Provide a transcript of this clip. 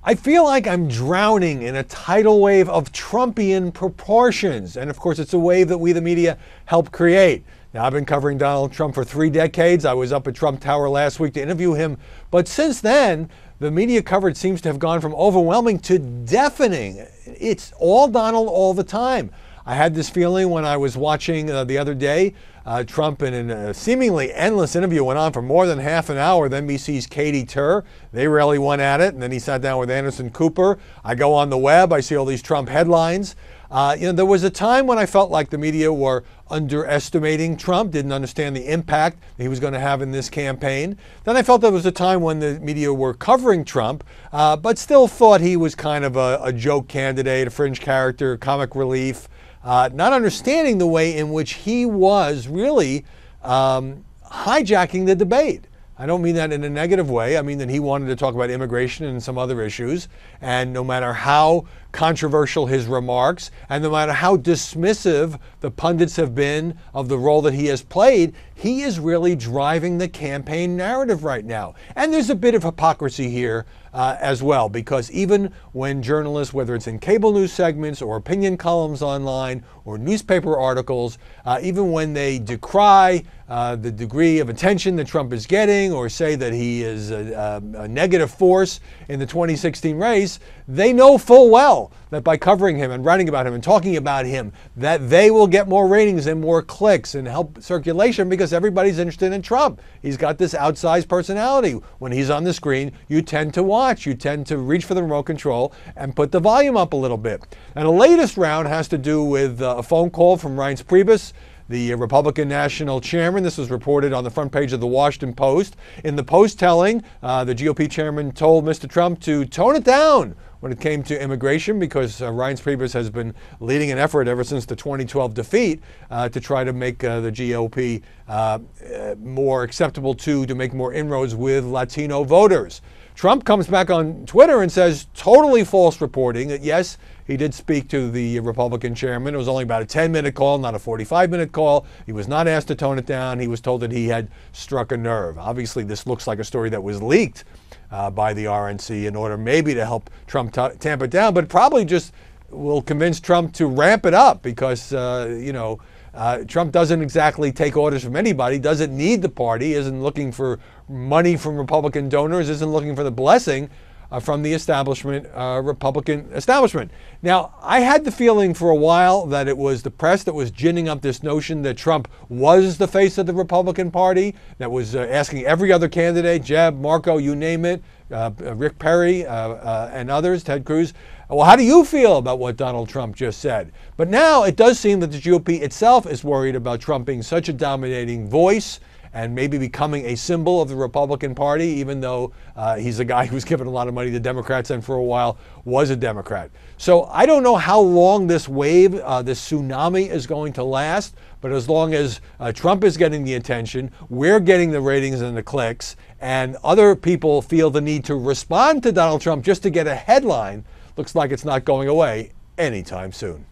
I feel like I'm drowning in a tidal wave of Trumpian proportions. And of course, it's a wave that we, the media, helped create. Now, I've been covering Donald Trump for 3 decades. I was up at Trump Tower last week to interview him. But since then, the media coverage seems to have gone from overwhelming to deafening. It's all Donald all the time. I had this feeling when I was watching the other day, Trump in a seemingly endless interview went on for more than half an hour with NBC's Katie Tur. They really went at it, and then he sat down with Anderson Cooper. I go on the web, I see all these Trump headlines. There was a time when I felt like the media were underestimating Trump, didn't understand the impact that he was going to have in this campaign. Then I felt there was a time when the media were covering Trump, but still thought he was kind of a joke candidate, a fringe character, comic relief. Not understanding the way in which he was really hijacking the debate. I don't mean that in a negative way. I mean that he wanted to talk about immigration and some other issues. And no matter how controversial his remarks, and no matter how dismissive the pundits have been of the role that he has played, he is really driving the campaign narrative right now. And there's a bit of hypocrisy here as well, because even when journalists, whether it's in cable news segments or opinion columns online or newspaper articles, even when they decry the degree of attention that Trump is getting or say that he is a negative force in the 2016 race, they know full well that by covering him and writing about him and talking about him, that they will get more ratings and more clicks and help circulation because everybody's interested in Trump. He's got this outsized personality. When he's on the screen, you tend to watch. You tend to reach for the remote control and put the volume up a little bit. And the latest round has to do with a phone call from Reince Priebus, the Republican National Chairman. This was reported on the front page of the Washington Post. In the Post telling, the GOP chairman told Mr. Trump to tone it down when it came to immigration, because Reince Priebus has been leading an effort ever since the 2012 defeat to try to make the GOP more acceptable to make more inroads with Latino voters. Trump comes back on Twitter and says totally false reporting that yes, he did speak to the Republican chairman. It was only about a 10-minute call, not a 45-minute call. He was not asked to tone it down. He was told that he had struck a nerve. Obviously, this looks like a story that was leaked by the RNC in order maybe to help Trump tamp it down, but probably just will convince Trump to ramp it up because, Trump doesn't exactly take orders from anybody, doesn't need the party, isn't looking for money from Republican donors, isn't looking for the blessing from the establishment, Republican establishment. Now, I had the feeling for a while that it was the press that was ginning up this notion that Trump was the face of the Republican Party, that was asking every other candidate, Jeb, Marco, you name it, Rick Perry and others, Ted Cruz, well, how do you feel about what Donald Trump just said? But now it does seem that the GOP itself is worried about Trump being such a dominating voice and maybe becoming a symbol of the Republican Party, even though he's a guy who's given a lot of money to Democrats and for a while was a Democrat. So I don't know how long this wave, this tsunami is going to last, but as long as Trump is getting the attention, we're getting the ratings and the clicks, and other people feel the need to respond to Donald Trump just to get a headline, looks like it's not going away anytime soon.